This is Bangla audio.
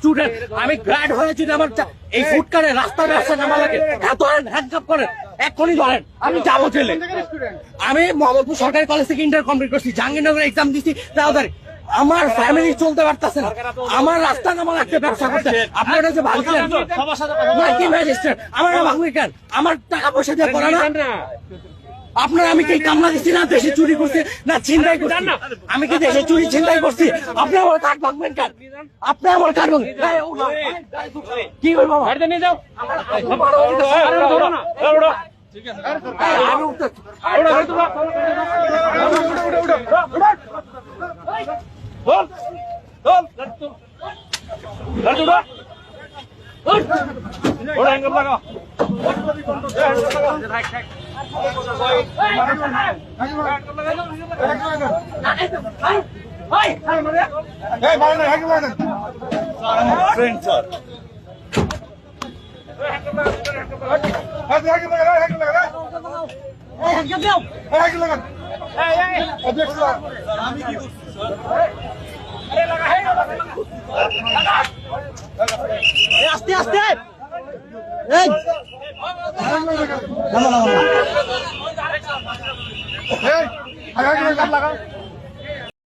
স্টুডেন্ট, আমি গ্র্যাড হয়ে যদি আমার এই ফুটকারে রাস্তায় ব্যবসা নামা লাগে, ধরেন হ্যান্ডকাপ করেন, এক্ষুনি ধরেন, আমি যাবো জেলে। আমি মোহাম্মদপুর সরকারি কলেজ থেকে ইন্টার কমপ্লিট করছি, জাহাঙ্গীরনগর এক্সাম দিচ্ছি, তাড়াতাড়ি আমার ফ্যামিলি চলতে পারতেছে না, আমার রাস্তা নামা লাগছে ব্যবসা করতে। আপনারা যে ভাঙলেন কি ম্যাজিস্ট্রেট, আমার ভাঙবে কেন? আমার টাকা পয়সা দিয়ে করা না? আপনার আমি কি কামলা দিচ্ছি না দেশে চুরি করছি না ছিনতাই করছি? আমি কি দেশে চুরি ছিনতাই করছি? আপনি আমার কাঠ ভাঙবেন কেন? আপনি আমার কাঠ ভাঙবেন কি করবো? আস্তে আস্তে এই